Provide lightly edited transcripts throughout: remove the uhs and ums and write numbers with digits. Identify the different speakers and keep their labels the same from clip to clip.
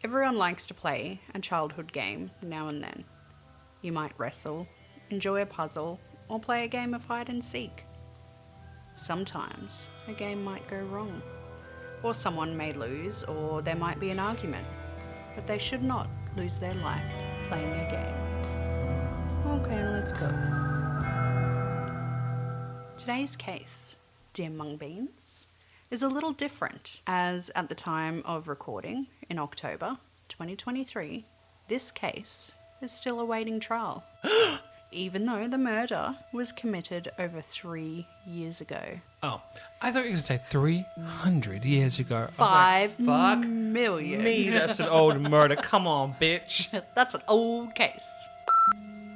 Speaker 1: Everyone likes to play a childhood game now and then. You might wrestle, enjoy a puzzle, or play a game of hide and seek. Sometimes a game might go wrong, or someone may lose, or there might be an argument, but they should not lose their life playing a game. Okay, let's go. Today's case, dear mung beans, is a little different, as at the time of recording in October 2023, this case is still awaiting trial. Even though the murder was committed over 3 years ago.
Speaker 2: Oh, I thought you were going to say 300 years ago.
Speaker 1: 5
Speaker 2: fuck
Speaker 1: million.
Speaker 2: me, that's an old murder. Come on, bitch.
Speaker 1: That's an old case.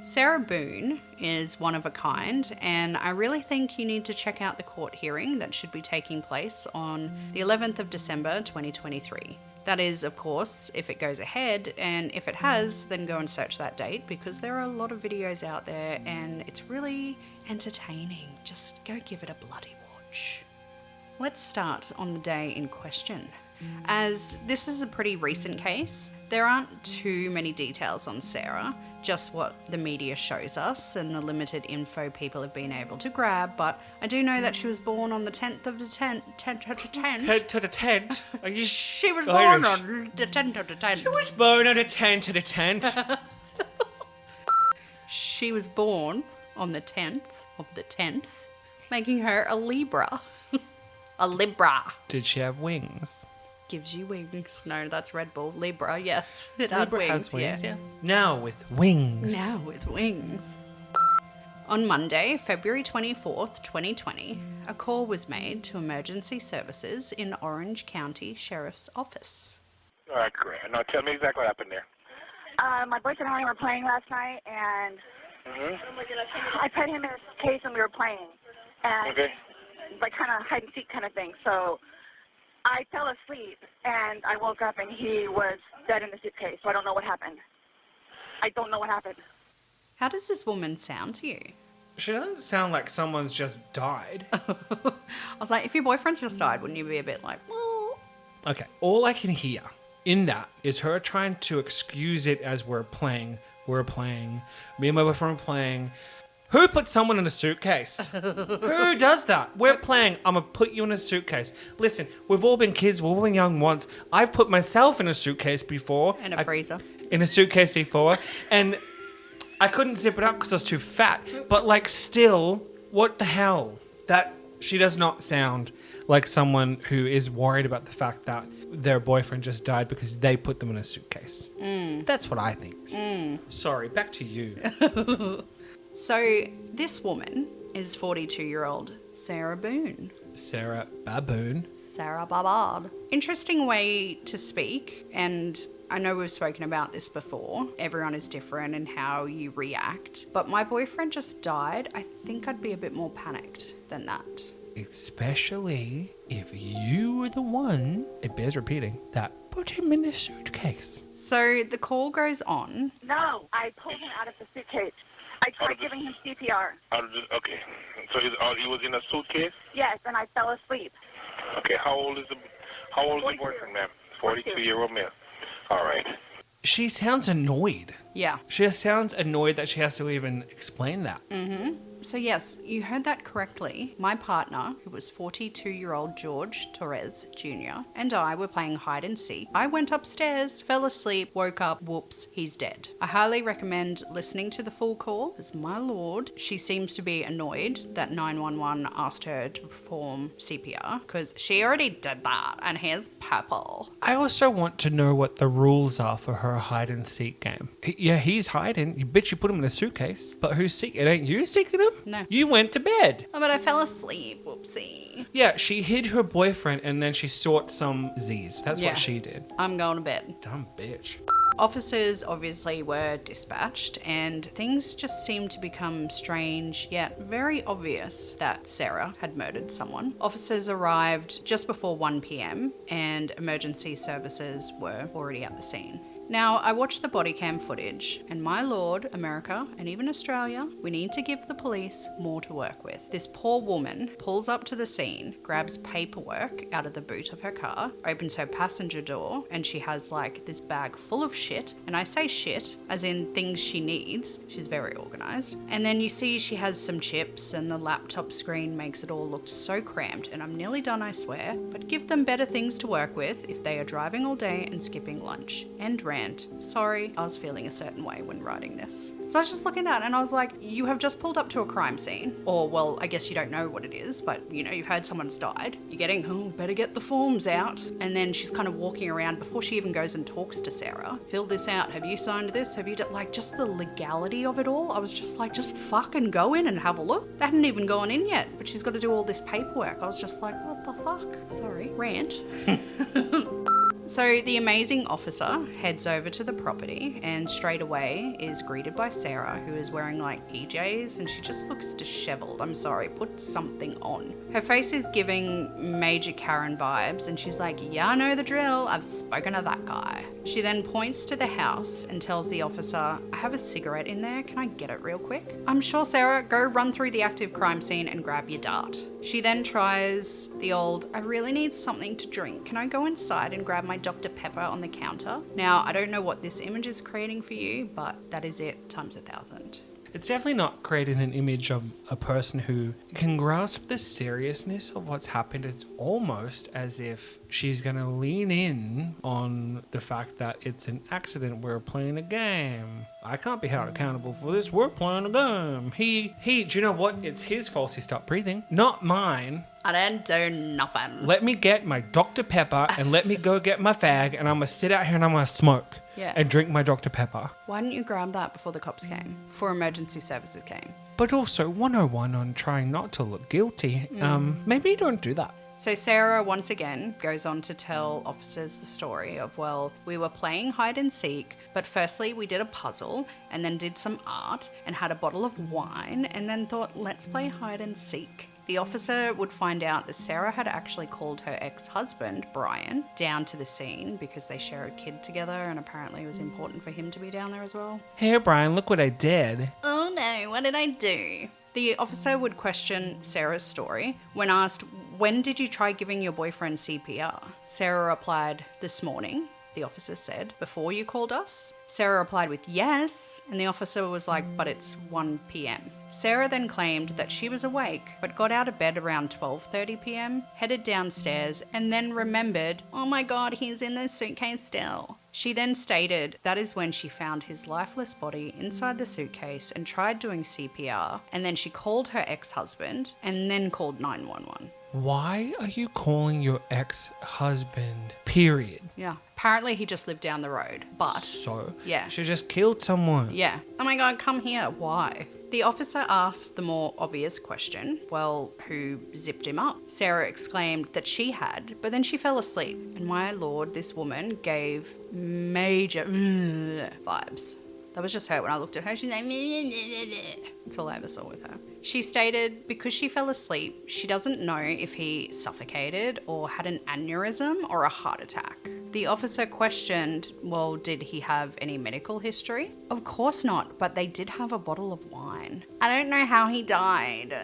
Speaker 1: Sarah Boone is one of a kind, and I really think you need to check out the court hearing that should be taking place on the 11th of December 2023. That is, of course, if it goes ahead, and if it has, then go and search that date, because there are a lot of videos out there and it's really entertaining. Just go give it a bloody watch. Let's start on the day in question. As this is a pretty recent case, there aren't too many details on Sarah, just what the media shows us and the limited info people have been able to grab, but I do know that she was born on the 10th of the 10th.
Speaker 2: 10 to the 10th? Are you
Speaker 1: She was
Speaker 2: Irish?
Speaker 1: born on the 10th of the 10th.
Speaker 2: She was born on the 10 to the 10th.
Speaker 1: She was born on the 10th of the 10th, making her a Libra. A Libra.
Speaker 2: Did she have wings?
Speaker 1: Gives you wings. No, that's Red Bull. Libra, yes. It had
Speaker 2: Libra
Speaker 1: wings.
Speaker 2: has wings,
Speaker 1: yeah.
Speaker 2: Now with wings.
Speaker 1: Now with wings. On Monday, February 24th, 2020, a call was made to emergency services in Orange County Sheriff's Office.
Speaker 3: All right, great. Now tell me exactly what happened there.
Speaker 4: My boyfriend and I were playing last night, and I put him in his case and we were playing. And
Speaker 3: Okay.
Speaker 4: like kind of hide and seek kind of thing. So I fell asleep, and I woke up, and he was dead in the suitcase. So I don't know what happened. I don't know what happened.
Speaker 1: How does this woman sound to you?
Speaker 2: She doesn't sound like someone's just died.
Speaker 1: I was like, if your boyfriend's just died, wouldn't you be a bit like, well?
Speaker 2: Okay, all I can hear in that is her trying to excuse it as we're playing. Me and my boyfriend are playing. Who put someone in a suitcase? Who does that? We're playing. I'm going to put you in a suitcase. Listen, we've all been kids. We've all been young once. I've put myself in a suitcase before.
Speaker 1: In a freezer.
Speaker 2: In a suitcase before. And I couldn't zip it up because I was too fat. But, like, still, what the hell? She does not sound like someone who is worried about the fact that their boyfriend just died because they put them in a suitcase. That's what I think. Sorry, back to you.
Speaker 1: So this woman is 42-year-old Sarah Boone.
Speaker 2: Sarah Baboon.
Speaker 1: Sarah Babard. Interesting way to speak, and I know we've spoken about this before. Everyone is different in how you react. But my boyfriend just died. I think I'd be a bit more panicked than that.
Speaker 2: Especially if you were the one, it bears repeating, that put him in a suitcase.
Speaker 1: So the call goes on.
Speaker 4: No, I pulled him out of the suitcase. I tried giving him CPR.
Speaker 3: Okay. So he was in a suitcase?
Speaker 4: Yes, and I fell asleep.
Speaker 3: Okay. How old is the boyfriend, ma'am? 42-year-old male. All right.
Speaker 2: She sounds annoyed.
Speaker 1: Yeah.
Speaker 2: She sounds annoyed that she has to even explain that.
Speaker 1: So yes, you heard that correctly. My partner, who was 42-year-old George Torres Jr., and I were playing hide and seek. I went upstairs, fell asleep, woke up, whoops, he's dead. I highly recommend listening to the full call, because my lord, she seems to be annoyed that 911 asked her to perform CPR, because she already did that, and here's purple.
Speaker 2: I also want to know what the rules are for her hide and seek game. Yeah, he's hiding. You bitch, you put him in a suitcase. But who's seeking? It ain't you seeking him?
Speaker 1: No.
Speaker 2: You went to bed.
Speaker 1: Oh, but I fell asleep, whoopsie.
Speaker 2: Yeah, she hid her boyfriend and then she sought some Z's. That's
Speaker 1: Yeah.
Speaker 2: what she did.
Speaker 1: I'm going to bed.
Speaker 2: Dumb bitch.
Speaker 1: Officers obviously were dispatched, and things just seemed to become strange yet very obvious that Sarah had murdered someone. Officers arrived just before 1 p.m. and emergency services were already at the scene. Now, I watched the body cam footage, and my lord, America, and even Australia, we need to give the police more to work with. This poor woman pulls up to the scene, grabs paperwork out of the boot of her car, opens her passenger door, and she has like this bag full of shit. And I say shit, as in things she needs. She's very organized. And then you see she has some chips, and the laptop screen makes it all look so cramped. And I'm nearly done, I swear. But give them better things to work with if they are driving all day and skipping lunch. End rant. Sorry, I was feeling a certain way when writing this. So I was just looking at that and I was like, you have just pulled up to a crime scene. Or, well, I guess you don't know what it is, but you know, you've heard someone's died. You're getting, oh, better get the forms out. And then she's kind of walking around before she even goes and talks to Sarah. Fill this out. Have you signed this? Have you done, like, just the legality of it all? I was just like, just fucking go in and have a look. They hadn't even gone in yet, but she's got to do all this paperwork. I was just like, what the fuck? Sorry, rant. So the amazing officer heads over to the property and straight away is greeted by Sarah, who is wearing like PJs and she just looks disheveled. I'm sorry, put something on. Her face is giving major Karen vibes and she's like, yeah, I know the drill. I've spoken to that guy. She then points to the house and tells the officer, I have a cigarette in there. Can I get it real quick? I'm sure, Sarah. Go run through the active crime scene and grab your dart. She then tries the old, I really need something to drink. Can I go inside and grab my Dr. Pepper on the counter? Now, I don't know what this image is creating for you, but that is it times 1,000.
Speaker 2: It's definitely not creating an image of a person who can grasp the seriousness of what's happened. It's almost as if she's going to lean in on the fact that it's an accident. We're playing a game. I can't be held accountable for this. We're playing a game. He, do you know what? It's his fault he stopped breathing, not mine.
Speaker 1: I didn't do nothing.
Speaker 2: Let me get my Dr. Pepper and let me go get my fag and I'm going to sit out here and I'm going to smoke and drink my Dr. Pepper.
Speaker 1: Why didn't you grab that before the cops came? Before emergency services came?
Speaker 2: But also 101 on trying not to look guilty. Maybe you don't do that.
Speaker 1: So Sarah once again goes on to tell officers the story of, well, we were playing hide and seek, but firstly we did a puzzle and then did some art and had a bottle of wine and then thought, let's play hide and seek. The officer would find out that Sarah had actually called her ex-husband, Brian, down to the scene because they share a kid together and apparently it was important for him to be down there as well.
Speaker 2: Hey, Brian, look what I did.
Speaker 1: Oh no, what did I do? The officer would question Sarah's story. When asked, when did you try giving your boyfriend CPR? Sarah replied, this morning. The officer said, before you called us? Sarah replied with yes, and the officer was like, but it's 1 p.m. Sarah then claimed that she was awake, but got out of bed around 12:30 p.m., headed downstairs, and then remembered, oh my god, he's in the suitcase still. She then stated that is when she found his lifeless body inside the suitcase and tried doing CPR, and then she called her ex-husband and then called 911.
Speaker 2: Why are you calling your ex-husband, period?
Speaker 1: Yeah. Apparently he just lived down the road, but...
Speaker 2: So?
Speaker 1: Yeah.
Speaker 2: She just killed someone.
Speaker 1: Yeah. Oh my god, come here. Why? The officer asked the more obvious question, well, who zipped him up? Sarah exclaimed that she had, but then she fell asleep. And my lord, this woman gave major vibes. That was just her. When I looked at her, she's like... That's all I ever saw with her. She stated because she fell asleep, she doesn't know if he suffocated or had an aneurysm or a heart attack. The officer questioned, well, did he have any medical history? Of course not, but they did have a bottle of wine. I don't know how he died.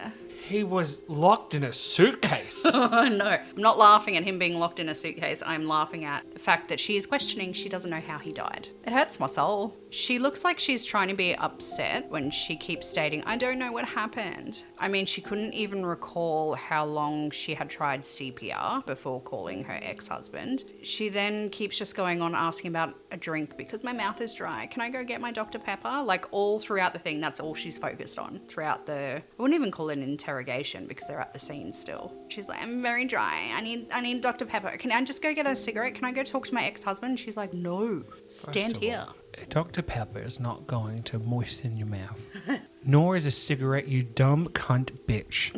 Speaker 2: He was locked in a suitcase.
Speaker 1: No, I'm not laughing at him being locked in a suitcase. I'm laughing at the fact that she is questioning she doesn't know how he died. It hurts my soul. She looks like she's trying to be upset when she keeps stating, I don't know what happened. I mean, she couldn't even recall how long she had tried CPR before calling her ex-husband. She then keeps just going on asking about a drink because my mouth is dry. Can I go get my Dr. Pepper? Like all throughout the thing, that's all she's focused on. Throughout I wouldn't even call it an interrogation because they're at the scene still. She's like, I'm very dry. I need Dr. Pepper. Can I just go get a cigarette? Can I go talk to my ex-husband? She's like, no, stand here.
Speaker 2: Dr. Pepper is not going to moisten your mouth. Nor is a cigarette, you dumb cunt bitch.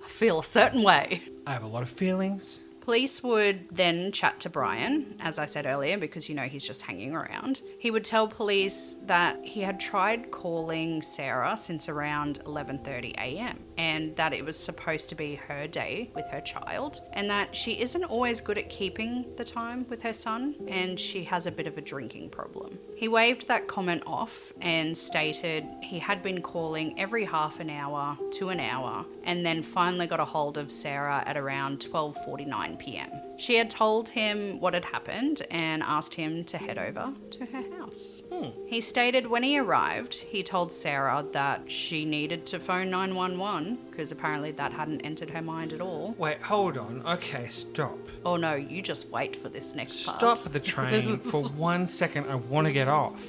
Speaker 1: I feel a certain way.
Speaker 2: I have a lot of feelings.
Speaker 1: Police would then chat to Brian, as I said earlier, because, you know, he's just hanging around. He would tell police that he had tried calling Sarah since around 11:30 a.m. and that it was supposed to be her day with her child, and that she isn't always good at keeping the time with her son, and she has a bit of a drinking problem. He waved that comment off and stated he had been calling every half an hour to an hour, and then finally got a hold of Sarah at around 12:49 p.m. She had told him what had happened and asked him to head over to her house. He stated when he arrived, he told Sarah that she needed to phone 911 because apparently that hadn't entered her mind at all.
Speaker 2: Wait, hold on. Okay, stop.
Speaker 1: Oh no, you just wait for this next part.
Speaker 2: Stop the train for 1 second. I want to get off.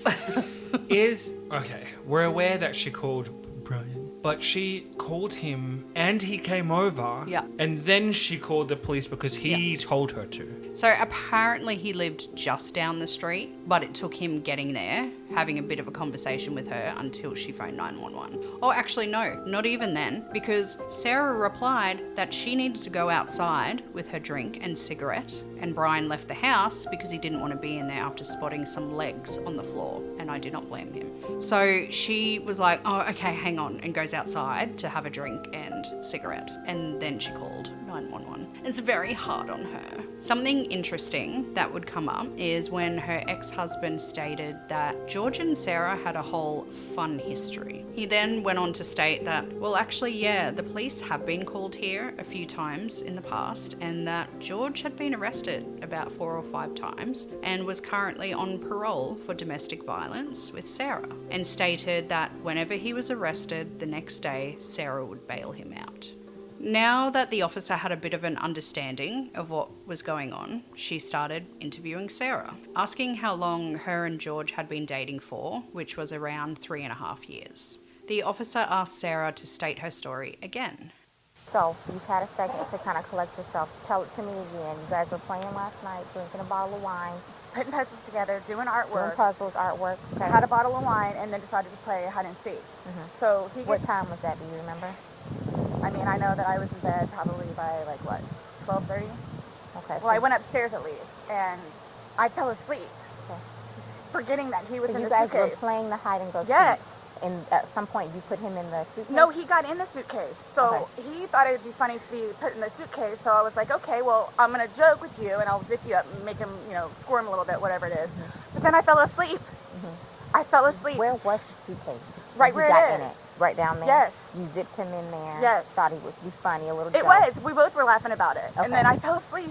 Speaker 2: Okay, we're aware that she called Brian, but she called him and he came over.
Speaker 1: Yeah.
Speaker 2: And then she called the police because he told her to.
Speaker 1: So apparently he lived just down the street, but it took him getting there, having a bit of a conversation with her until she phoned 911. Oh, actually, no, not even then, because Sarah replied that she needed to go outside with her drink and cigarette, and Brian left the house because he didn't want to be in there after spotting some legs on the floor, and I do not blame him. So she was like, oh, okay, hang on, and goes outside to have a drink and cigarette, and then she called 911. It's very hard on her. Something interesting that would come up is when her ex-husband stated that George and Sarah had a whole fun history. He then went on to state that, well, actually, yeah, the police have been called here a few times in the past, and that George had been arrested about 4 or 5 times and was currently on parole for domestic violence with Sarah, and stated that whenever he was arrested the next day, Sarah would bail him out. Now that the officer had a bit of an understanding of what was going on, she started interviewing Sarah, asking how long her and George had been dating for, which was around 3.5 years. The officer asked Sarah to state her story again.
Speaker 5: So, you've had a second to kind of collect yourself. Tell it to me again. You guys were playing last night, drinking a bottle of wine.
Speaker 4: Putting puzzles together, doing artwork.
Speaker 5: Doing puzzles, artwork. Okay.
Speaker 4: Had a bottle of wine and then decided to play hide and seek. So he
Speaker 5: What time was that? Do you remember?
Speaker 4: I mean, I know that I was in bed probably by 12:30.
Speaker 5: Okay.
Speaker 4: Well, I went upstairs at least, and I fell asleep, forgetting that he was
Speaker 5: So
Speaker 4: in
Speaker 5: you
Speaker 4: the
Speaker 5: guys
Speaker 4: suitcase.
Speaker 5: were playing the hide and go seek.
Speaker 4: Yes.
Speaker 5: And at some point you put him in the suitcase?
Speaker 4: No, he got in the suitcase. So
Speaker 5: Okay.
Speaker 4: he thought it would be funny to be put in the suitcase. So I was like, okay, well, I'm going to joke with you, and I'll zip you up and make him, squirm a little bit, whatever it is. But then I fell asleep. I fell asleep.
Speaker 5: Where was the suitcase?
Speaker 4: Right
Speaker 5: You
Speaker 4: where
Speaker 5: got
Speaker 4: it
Speaker 5: in
Speaker 4: is.
Speaker 5: it? Right down there?
Speaker 4: Yes.
Speaker 5: You zipped him in there?
Speaker 4: Yes.
Speaker 5: Thought he would be funny, a little
Speaker 4: It
Speaker 5: joke.
Speaker 4: was. We both were laughing about it.
Speaker 5: Okay.
Speaker 4: And then I fell asleep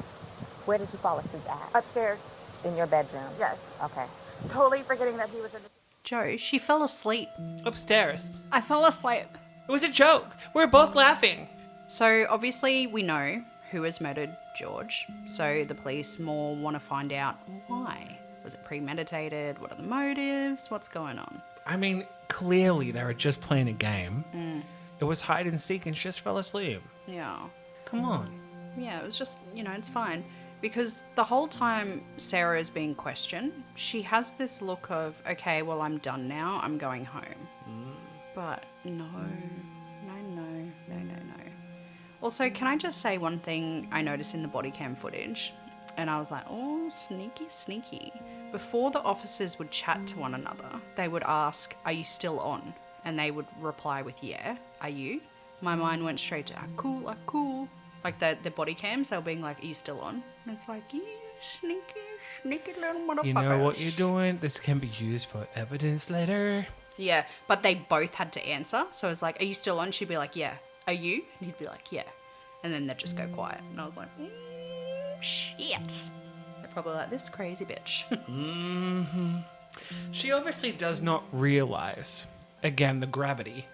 Speaker 5: Where did you fall asleep at?
Speaker 4: upstairs.
Speaker 5: In your bedroom?
Speaker 4: Yes.
Speaker 5: Okay.
Speaker 4: Totally forgetting that he was in the
Speaker 1: Joe, she fell asleep.
Speaker 2: Upstairs.
Speaker 1: I fell asleep.
Speaker 2: It was a joke. We were both laughing.
Speaker 1: So obviously we know who has murdered George, so the police more want to find out why. Was it premeditated? What are the motives? What's going on?
Speaker 2: I mean, clearly they were just playing a game. It was hide and seek and she just fell asleep.
Speaker 1: Yeah.
Speaker 2: Come on.
Speaker 1: Yeah, it was just, it's fine. Because the whole time Sarah is being questioned, she has this look of, okay, well, I'm done now. I'm going home. But no. Also, can I just say one thing I noticed in the body cam footage? And I was like, oh, sneaky. Before the officers would chat to one another, they would ask, are you still on? And they would reply with, yeah. Are you? My mind went straight to, cool. Like the body cams, they were being like, are you still on? And it's like, you sneaky little motherfuckers.
Speaker 2: You know what you're doing? This can be used for evidence later.
Speaker 1: Yeah, but they both had to answer. So it was like, are you still on? She'd be like, yeah. Are you? And he'd be like, yeah. And then they'd just go quiet. And I was like, shit. They're probably like, this crazy bitch.
Speaker 2: She obviously does not realize, again, the gravity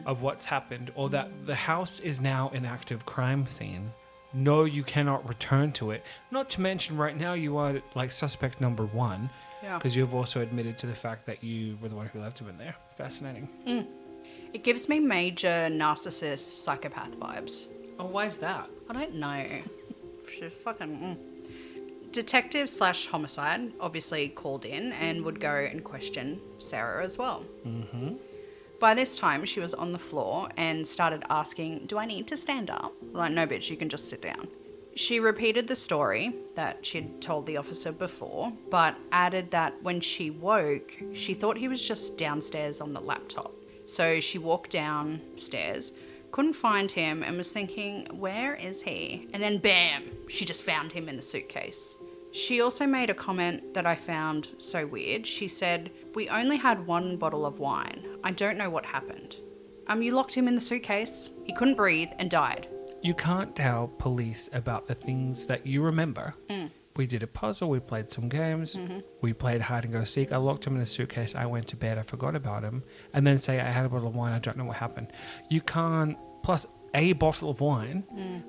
Speaker 2: of what's happened, or that the house is now an active crime scene. No, you cannot return to it. Not to mention, right now you are like suspect number 1,
Speaker 1: Yeah.
Speaker 2: because you have also admitted to the fact that you were the one who left him in there. Fascinating.
Speaker 1: It gives me major narcissist psychopath vibes.
Speaker 2: Oh, why is that?
Speaker 1: I don't know. Fucking. Detective / homicide obviously called in and would go and question Sarah as well. By this time, she was on the floor and started asking, do I need to stand up? Like, no, bitch, you can just sit down. She repeated the story that she'd told the officer before, but added that when she woke, she thought he was just downstairs on the laptop. So she walked downstairs, couldn't find him and was thinking, where is he? And then bam, she just found him in the suitcase. She also made a comment that I found so weird. She said, "We only had one bottle of wine. I don't know what happened." You locked him in the suitcase. He couldn't breathe and died.
Speaker 2: You can't tell police about the things that you remember. We did a puzzle, we played some games, we played hide and go seek. I locked him in a suitcase, I went to bed, I forgot about him, and then say I had a bottle of wine, I don't know what happened. You can't, plus a bottle of wine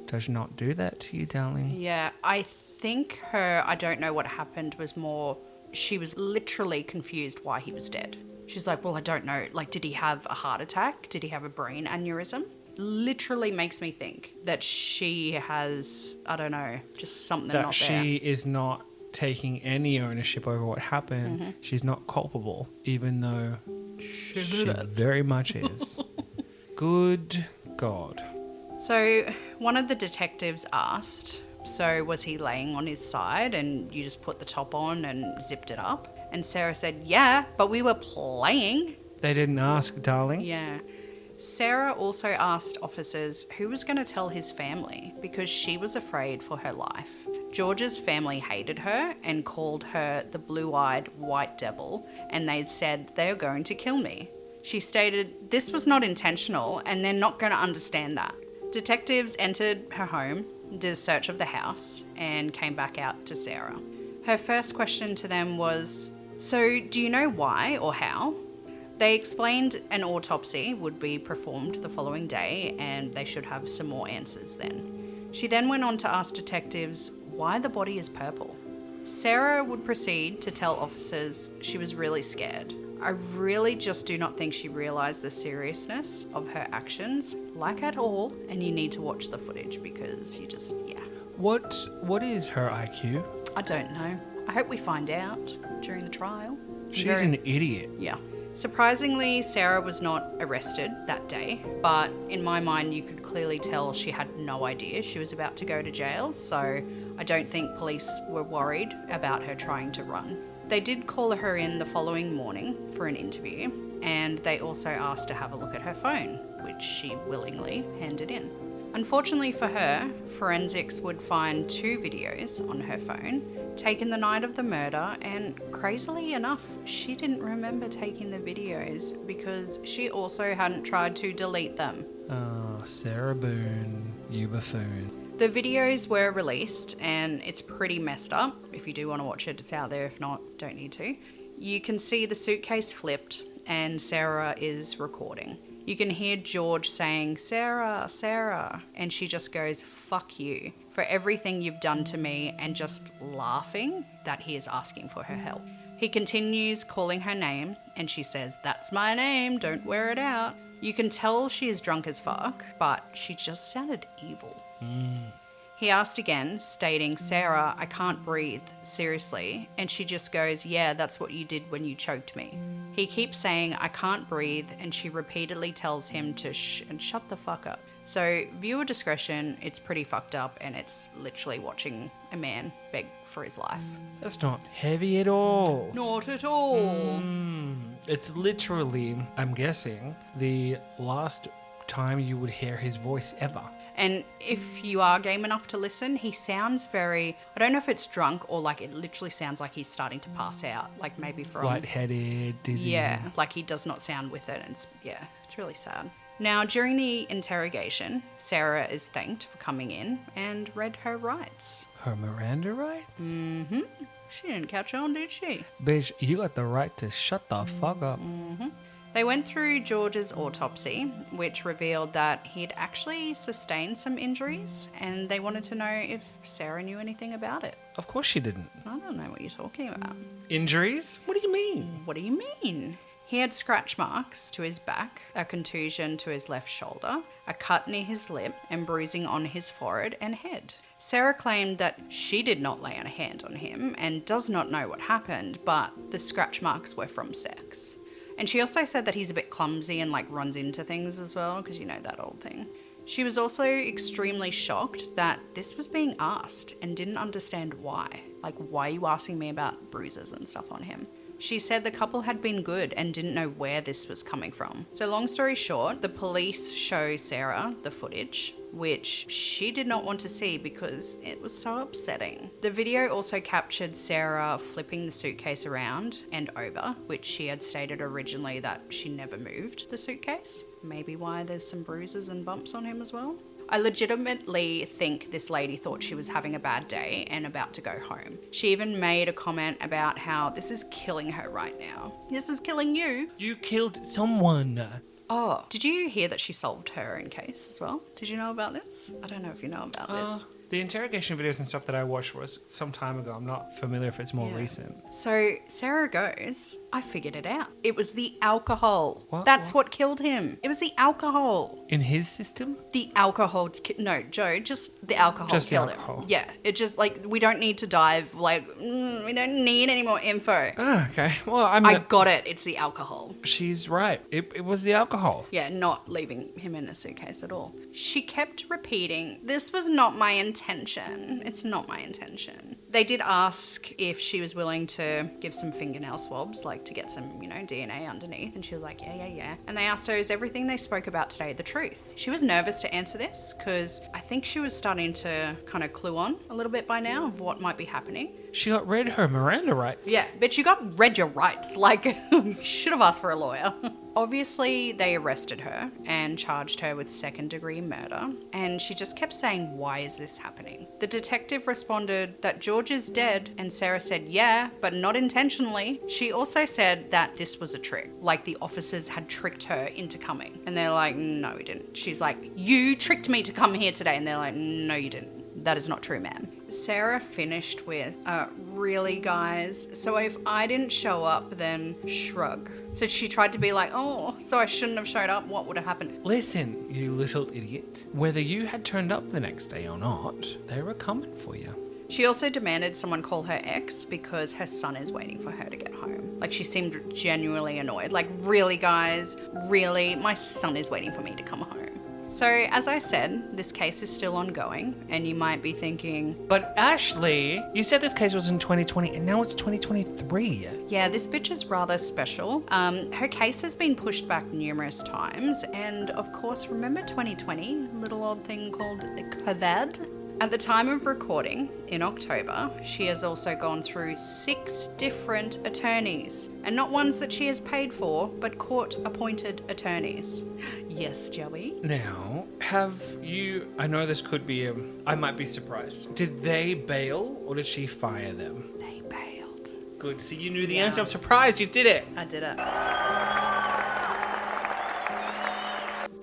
Speaker 2: does not do that to you, darling.
Speaker 1: Yeah, I think her I don't know what happened was more, she was literally confused why he was dead. She's like, well, I don't know. Like, did he have a heart attack? Did he have a brain aneurysm? Literally makes me think that she has, I don't know, just something
Speaker 2: That
Speaker 1: not
Speaker 2: she
Speaker 1: there.
Speaker 2: is not taking any ownership over what happened. She's not culpable, even though she very much is. Good God.
Speaker 1: So one of the detectives asked, so was he laying on his side and you just put the top on and zipped it up? And Sarah said, yeah, but we were playing.
Speaker 2: They didn't ask, darling.
Speaker 1: Yeah. Sarah also asked officers who was going to tell his family because she was afraid for her life. George's family hated her and called her the blue-eyed white devil, and they said they're going to kill me. She stated this was not intentional and they're not going to understand that. Detectives entered her home, did a search of the house, and came back out to Sarah. Her first question to them was, so do you know why or how? They explained an autopsy would be performed the following day and they should have some more answers then. She then went on to ask detectives why the body is purple. Sarah would proceed to tell officers she was really scared. I really just do not think she realised the seriousness of her actions, like at all, and you need to watch the footage because you just, yeah.
Speaker 2: What is her IQ?
Speaker 1: I don't know. I hope we find out during the trial.
Speaker 2: She's an idiot.
Speaker 1: Yeah. Surprisingly, Sarah was not arrested that day, but in my mind you could clearly tell she had no idea she was about to go to jail, so I don't think police were worried about her trying to run. They did call her in the following morning for an interview, and they also asked to have a look at her phone, which she willingly handed in. Unfortunately for her, forensics would find 2 videos on her phone taken the night of the murder, and crazily enough, she didn't remember taking the videos because she also hadn't tried to delete them.
Speaker 2: Oh, Sarah Boone, you buffoon.
Speaker 1: The videos were released and it's pretty messed up. If you do want to watch it, it's out there. If not, don't need to. You can see the suitcase flipped and Sarah is recording. You can hear George saying, Sarah, Sarah, and she just goes, fuck you, for everything you've done to me, and just laughing that he is asking for her help. He continues calling her name, and she says, that's my name, don't wear it out. You can tell she is drunk as fuck, but she just sounded evil. He asked again, stating, Sarah, I can't breathe, seriously. And she just goes, yeah, that's what you did when you choked me. He keeps saying, I can't breathe, and she repeatedly tells him to shh and shut the fuck up. So viewer discretion, it's pretty fucked up, and it's literally watching a man beg for his life.
Speaker 2: That's not heavy at all.
Speaker 1: Not at all.
Speaker 2: It's literally, I'm guessing, the last time you would hear his voice ever.
Speaker 1: And if you are game enough to listen, he sounds very, I don't know if it's drunk or like it literally sounds like he's starting to pass out, like maybe from...
Speaker 2: Lightheaded, dizzy.
Speaker 1: Yeah, like he does not sound with it. And it's really sad. Now, during the interrogation, Sarah is thanked for coming in and read her rights.
Speaker 2: Her Miranda rights?
Speaker 1: Mm-hmm. She didn't catch on, did she?
Speaker 2: Bitch, you got the right to shut the fuck up.
Speaker 1: They went through George's autopsy, which revealed that he'd actually sustained some injuries, and they wanted to know if Sarah knew anything about it.
Speaker 2: Of course she didn't.
Speaker 1: I don't know what you're talking about.
Speaker 2: Injuries? What do you mean?
Speaker 1: What do you mean? He had scratch marks to his back, a contusion to his left shoulder, a cut near his lip, and bruising on his forehead and head. Sarah claimed that she did not lay a hand on him and does not know what happened, but the scratch marks were from sex. And she also said that he's a bit clumsy and like runs into things as well, because you know that old thing. She was also extremely shocked that this was being asked and didn't understand why. Like, why are you asking me about bruises and stuff on him? She said the couple had been good and didn't know where this was coming from. So long story short, the police show Sarah the footage, which she did not want to see because it was so upsetting. The video also captured Sarah flipping the suitcase around and over, which she had stated originally that she never moved the suitcase. Maybe why there's some bruises and bumps on him as well. I legitimately think this lady thought she was having a bad day and about to go home. She even made a comment about how this is killing her right now. This is killing you.
Speaker 2: You killed someone.
Speaker 1: Oh, did you hear that she solved her own case as well? Did you know about this? I don't know if you know about this.
Speaker 2: The interrogation videos and stuff that I watched was some time ago. I'm not familiar if it's more recent.
Speaker 1: So Sarah goes, I figured it out. It was the alcohol.
Speaker 2: What?
Speaker 1: That's what killed him. It was the alcohol.
Speaker 2: In his system?
Speaker 1: The alcohol. No, Joe, just the alcohol
Speaker 2: Just the
Speaker 1: killed
Speaker 2: alcohol.
Speaker 1: him. Yeah, it just like, we don't need to dive, like, we don't need any more info.
Speaker 2: Ah, okay. Well,
Speaker 1: I got it. It's the alcohol.
Speaker 2: she's right. It was the alcohol.
Speaker 1: Yeah, not leaving him in a suitcase at all. She kept repeating, this was not my intention. It's not my intention. They did ask if she was willing to give some fingernail swabs, like to get some, DNA underneath. And she was like, yeah. And they asked her, is everything they spoke about today the truth? She was nervous to answer this because I think she was starting to kind of clue on a little bit by now of what might be happening.
Speaker 2: She got read her Miranda rights.
Speaker 1: Yeah, but you got read your rights. Like, you should have asked for a lawyer. Obviously, they arrested her and charged her with second-degree murder, and she just kept saying, why is this happening? The detective responded that George is dead, and Sarah said, yeah, but not intentionally. She also said that this was a trick, like the officers had tricked her into coming. And they're like, no, we didn't. She's like, you tricked me to come here today. And they're like, no, you didn't. That is not true, ma'am. Sarah finished with, really, guys? So if I didn't show up, then shrug. So she tried to be like, oh, so I shouldn't have showed up? What would have happened?
Speaker 2: Listen, you little idiot. Whether you had turned up the next day or not, they were coming for you.
Speaker 1: She also demanded someone call her ex because her son is waiting for her to get home. Like, she seemed genuinely annoyed. Like, really, guys? Really? My son is waiting for me to come home. So, as I said, this case is still ongoing, and you might be thinking,
Speaker 2: But Ashley, you said this case was in 2020 and now it's 2023.
Speaker 1: yeah, this bitch is rather special. Her case has been pushed back numerous times, and of course, remember 2020? Little odd thing called the COVID? At the time of recording, in October, she has also gone through 6 different attorneys. And not ones that she has paid for, but court-appointed attorneys. Yes, Joey?
Speaker 2: Now, have you... I know this could be... I might be surprised. Did they bail or did she fire them?
Speaker 1: They bailed.
Speaker 2: Good. See, you knew the answer. I'm surprised you did it.
Speaker 1: I did it.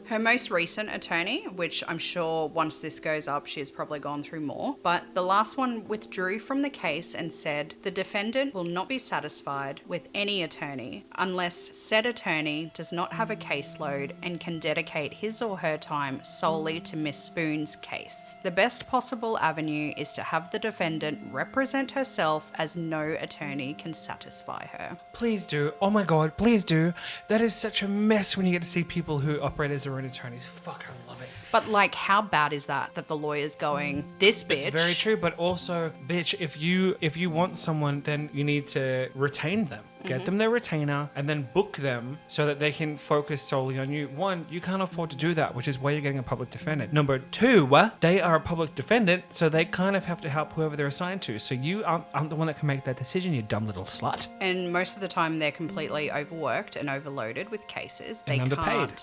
Speaker 1: Her most recent attorney, which I'm sure once this goes up, she has probably gone through more, but the last one withdrew from the case and said the defendant will not be satisfied with any attorney unless said attorney does not have a caseload and can dedicate his or her time solely to Miss Boone's case. The best possible avenue is to have the defendant represent herself, as no attorney can satisfy her.
Speaker 2: Please do. Oh my God, please do. That is such a mess when you get to see people who operate as their own attorneys. Fuck, I love it.
Speaker 1: But like, how bad is that the lawyer's going, this bitch?
Speaker 2: It's very true, but also, bitch, if you want someone, then you need to retain them. Get them their retainer and then book them so that they can focus solely on you. 1, you can't afford to do that, which is why you're getting a public defendant. Number 2, they are a public defendant, so they kind of have to help whoever they're assigned to. So you aren't the one that can make that decision, you dumb little slut.
Speaker 1: And most of the time they're completely overworked and overloaded with cases. They
Speaker 2: And underpaid.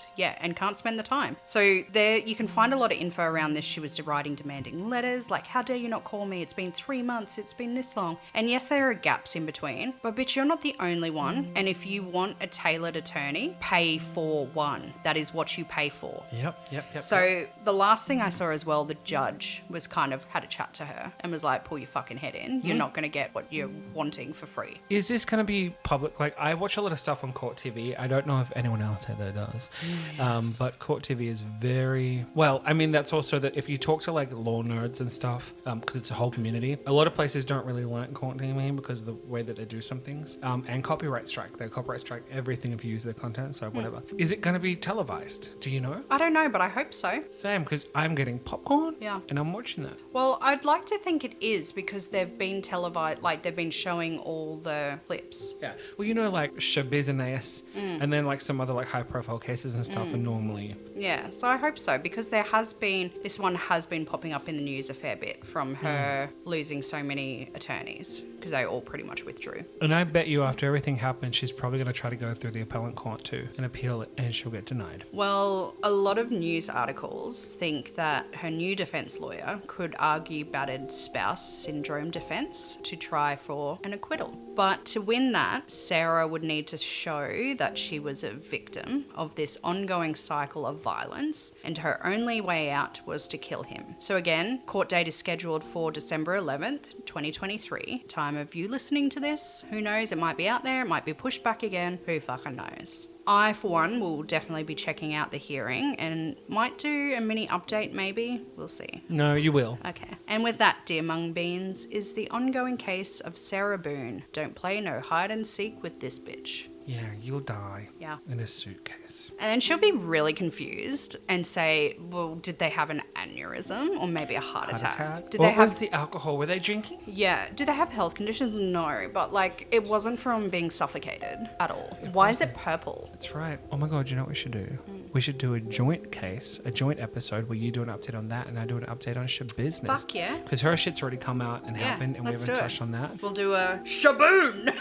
Speaker 1: Can't spend the time. So there you can find a lot of info around this. She was writing demanding letters like, how dare you not call me? It's been 3 months. It's been this long. And yes, there are gaps in between, but bitch, you're not the only one. And if you want a tailored attorney, pay for one. That is what you pay for.
Speaker 2: Yep.
Speaker 1: So the last thing I saw as well, the judge was kind of had a chat to her and was like, pull your fucking head in. You're not going to get what you're wanting for free.
Speaker 2: Is this going to be public? Like, I watch a lot of stuff on Court TV. I don't know if anyone else out there does.
Speaker 1: Yes.
Speaker 2: But Court TV is very... Well, I mean, that's also that if you talk to, like, law nerds and stuff, because it's a whole community, a lot of places don't really like Court TV because of the way that they do some things. And and copyright strike. They copyright strike everything if you use their content, so whatever. Is it going to be televised? Do you know?
Speaker 1: I don't know, but I hope so.
Speaker 2: Same, because I'm getting popcorn
Speaker 1: Yeah.
Speaker 2: and I'm watching that.
Speaker 1: Well, I'd like to think it is because they've been televised, like they've been showing all the clips.
Speaker 2: Yeah. Well, you know, like show business and then like some other like high profile cases and stuff are normally.
Speaker 1: Yeah, so I hope so because this one has been popping up in the news a fair bit from her losing so many attorneys because they all pretty much withdrew.
Speaker 2: And I bet you after everything happens, she's probably going to try to go through the appellate court too and appeal it, and she'll get denied.
Speaker 1: Well, a lot of news articles think that her new defense lawyer could argue battered spouse syndrome defense to try for an acquittal. But to win that, Sarah would need to show that she was a victim of this ongoing cycle of violence, and her only way out was to kill him. So again, court date is scheduled for December 11th, 2023. Time of you listening to this, who knows, it might be out there, it might be pushed back again, who fucking knows. I, for one, will definitely be checking out the hearing and might do a mini update maybe. We'll see.
Speaker 2: No, you will.
Speaker 1: Okay. And with that, dear mung beans, is the ongoing case of Sarah Boone. Don't play no hide and seek with this bitch.
Speaker 2: Yeah, you'll die.
Speaker 1: Yeah.
Speaker 2: In a suitcase.
Speaker 1: And then she'll be really confused and say, well, did they have an aneurysm or maybe a heart attack? Did
Speaker 2: What
Speaker 1: they have...
Speaker 2: was the alcohol? Were they drinking?
Speaker 1: Yeah. Do they have health conditions? No. But, like, it wasn't from being suffocated at all. Why is it purple?
Speaker 2: That's right. Oh my God, you know what we should do? We should do a joint case, a joint episode where you do an update on that and I do an update on shit business.
Speaker 1: Fuck yeah.
Speaker 2: Because her shit's already come out and
Speaker 1: Yeah,
Speaker 2: happened and we
Speaker 1: let's
Speaker 2: haven't
Speaker 1: do it.
Speaker 2: touched on that.
Speaker 1: We'll do a shaboon.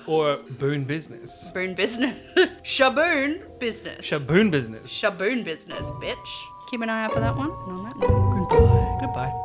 Speaker 2: Or Boone business.
Speaker 1: Boone business. Shaboon business.
Speaker 2: Shaboon business.
Speaker 1: Shaboon business, bitch. Keep an eye out for that one. And on that note, goodbye.
Speaker 2: Goodbye.